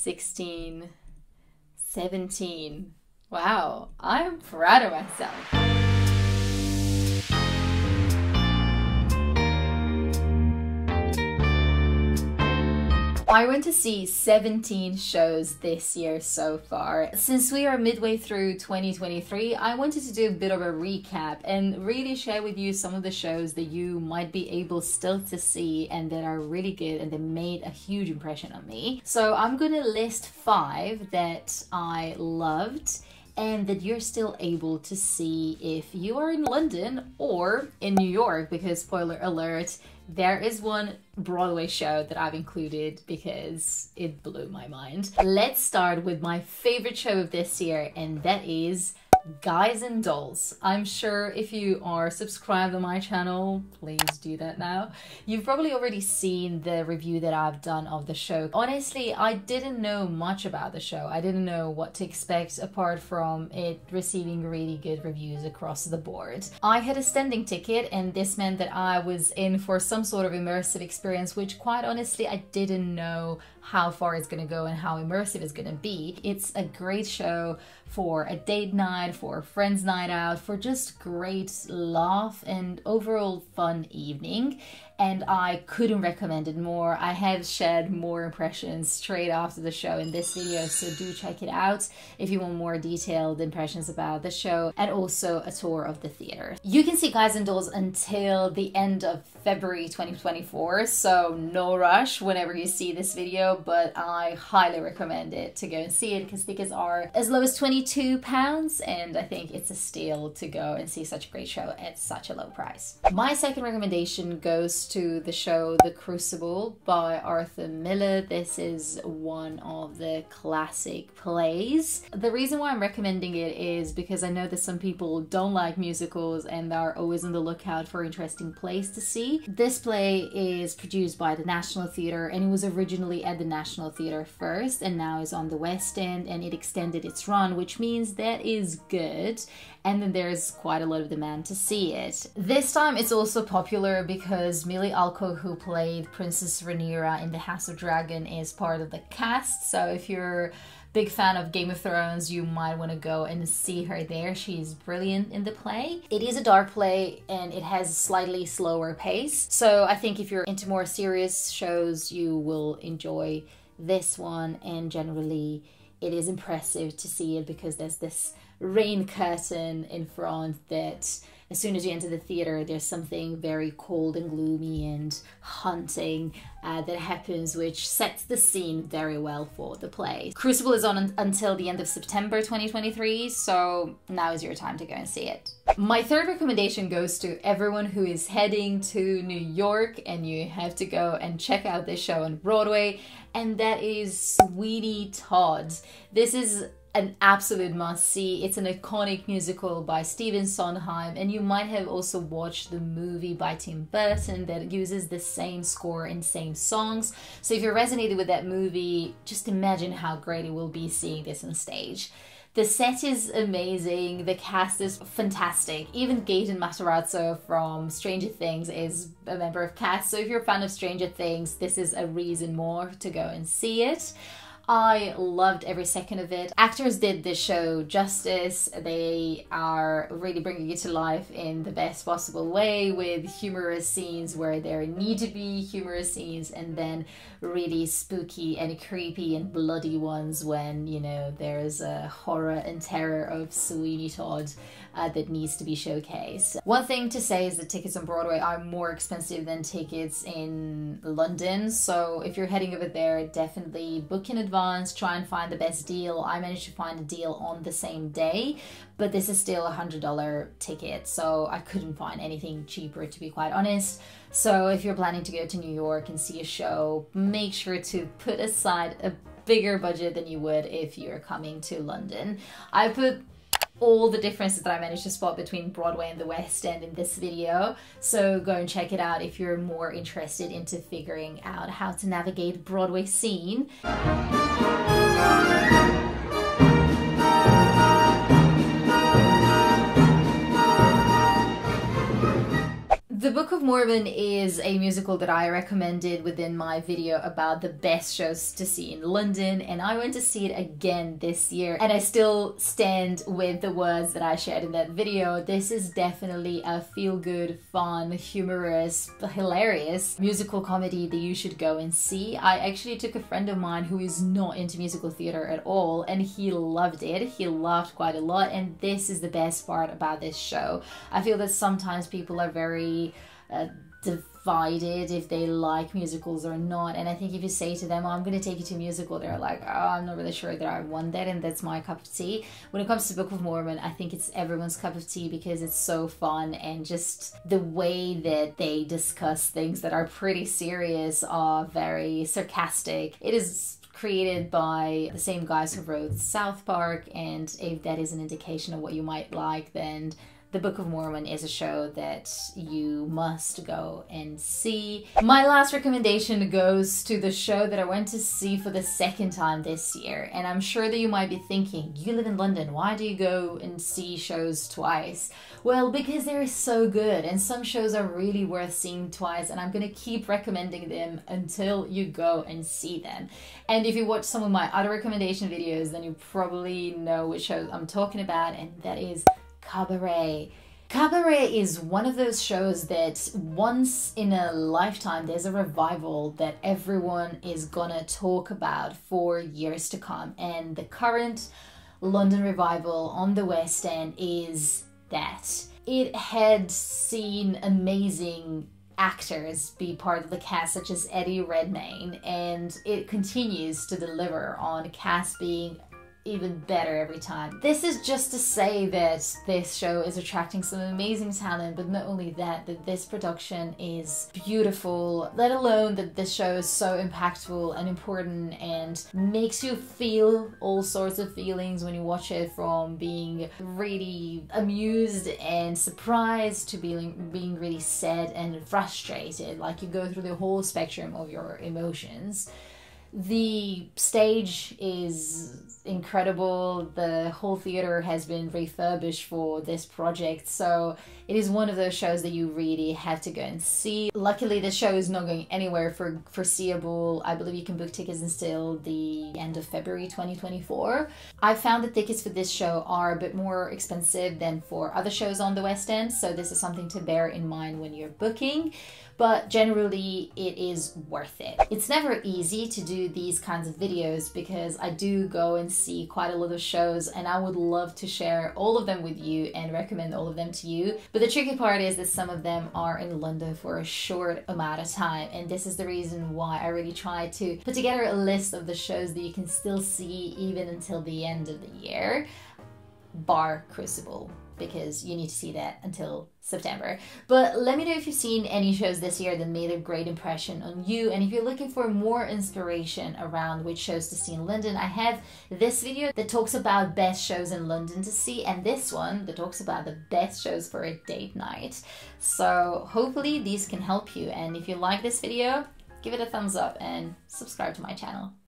16, 17. Wow, I'm proud of myself. I went to see 17 shows this year so far. Since we are midway through 2023, I wanted to do a bit of a recap and really share with you some of the shows that you might be able still to see and that are really good and that made a huge impression on me. So I'm gonna list 5 that I loved and that you're still able to see if you are in London or in New York, because spoiler alert, there is one Broadway show that I've included because it blew my mind. Let's start with my favorite show of this year, and that is Guys and Dolls. I'm sure if you are subscribed on my channel, please do that now. You've probably already seen the review that I've done of the show. Honestly, I didn't know much about the show. I didn't know what to expect apart from it receiving really good reviews across the board. I had a standing ticket, and this meant that I was in for some sort of immersive experience, which quite honestly I didn't know how far it's gonna go and how immersive it's gonna be. It's a great show for a date night, for a friend's night out, for just great laugh and overall fun evening. And I couldn't recommend it more. I have shared more impressions straight after the show in this video, so do check it out if you want more detailed impressions about the show and also a tour of the theater. You can see Guys and Dolls until the end of February 2024, so no rush whenever you see this video, but I highly recommend it to go and see it because tickets are as low as £22, and I think it's a steal to go and see such a great show at such a low price. My second recommendation goes to the show The Crucible by Arthur Miller. This is one of the classic plays. The reason why I'm recommending it is because I know that some people don't like musicals and are always on the lookout for interesting plays to see. This play is produced by the National Theatre, and it was originally at the National Theatre first and now is on the West End, and it extended its run, which means that is good. And then there's quite a lot of demand to see it. This time it's also popular because Millie Alcock, who played Princess Rhaenyra in The House of Dragon, is part of the cast. So if you're a big fan of Game of Thrones, you might want to go and see her there. She's brilliant in the play. It is a dark play and it has a slightly slower pace. So I think if you're into more serious shows, you will enjoy this one, and generally it is impressive to see it because there's this rain curtain in front that as soon as you enter the theater there's something very cold and gloomy and haunting that happens, which sets the scene very well for the play. Crucible is on until the end of September 2023, so now is your time to go and see it. My third recommendation goes to everyone who is heading to New York and you have to go and check out this show on Broadway, and that is Sweeney Todd. This is an absolute must-see. It's an iconic musical by Stephen Sondheim, and you might have also watched the movie by Tim Burton that uses the same score and same songs. So if you're resonated with that movie, just imagine how great it will be seeing this on stage. The set is amazing, the cast is fantastic. Even Gaten Matarazzo from Stranger Things is a member of cast, so if you're a fan of Stranger Things, this is a reason more to go and see it. I loved every second of it. Actors did this show justice. They are really bringing it to life in the best possible way, with humorous scenes where there need to be humorous scenes, and then really spooky and creepy and bloody ones when, you know, there's a horror and terror of Sweeney Todd that needs to be showcased. One thing to say is that tickets on Broadway are more expensive than tickets in London, so if you're heading over there, definitely book in advance, try and find the best deal. I managed to find a deal on the same day, but this is still a $100 ticket, so I couldn't find anything cheaper, to be quite honest. So if you're planning to go to New York and see a show, make sure to put aside a bigger budget than you would if you're coming to London. I put all the differences that I managed to spot between Broadway and the West End in this video, so go and check it out if you're more interested into figuring out how to navigate Broadway scene. The Book of of Mormon is a musical that I recommended within my video about the best shows to see in London, and I went to see it again this year, and I still stand with the words that I shared in that video. This is definitely a feel-good, fun, humorous, hilarious musical comedy that you should go and see. I actually took a friend of mine who is not into musical theatre at all, and he loved it. He laughed quite a lot, and this is the best part about this show. I feel that sometimes people are very divided if they like musicals or not, and I think if you say to them, oh, I'm going to take you to a musical, they're like, oh, I'm not really sure that I want that, and that's my cup of tea. When it comes to Book of Mormon, I think it's everyone's cup of tea because it's so fun, and just the way that they discuss things that are pretty serious are very sarcastic. It is created by the same guys who wrote South Park, and if that is an indication of what you might like, then The Book of Mormon is a show that you must go and see. My last recommendation goes to the show that I went to see for the second time this year. And I'm sure that you might be thinking, you live in London, why do you go and see shows twice? Well, because they're so good, and some shows are really worth seeing twice, and I'm gonna keep recommending them until you go and see them. And if you watch some of my other recommendation videos, then you probably know which shows I'm talking about, and that is Cabaret. Cabaret is one of those shows that once in a lifetime there's a revival that everyone is gonna talk about for years to come, and the current London revival on the West End is that. It had seen amazing actors be part of the cast such as Eddie Redmayne, and it continues to deliver on cast being even better every time. This is just to say that this show is attracting some amazing talent, but not only that this production is beautiful, let alone that this show is so impactful and important and makes you feel all sorts of feelings when you watch it, from being really amused and surprised to being really sad and frustrated. Like, you go through the whole spectrum of your emotions. The stage is incredible. The whole theater has been refurbished for this project, so it is one of those shows that you really have to go and see. Luckily, the show is not going anywhere for foreseeable. I believe you can book tickets until the end of February 2024. I found that tickets for this show are a bit more expensive than for other shows on the West End, so this is something to bear in mind when you're booking. But generally, it is worth it. It's never easy to do these kinds of videos because I do go and see quite a lot of shows, and I would love to share all of them with you and recommend all of them to you. But the tricky part is that some of them are in London for a short amount of time, and this is the reason why I really try to put together a list of the shows that you can still see even until the end of the year, bar Crucible, because you need to see that until September. But let me know if you've seen any shows this year that made a great impression on you, and if you're looking for more inspiration around which shows to see in London, I have this video that talks about best shows in London to see, and this one that talks about the best shows for a date night. So hopefully these can help you, and if you like this video, give it a thumbs up and subscribe to my channel.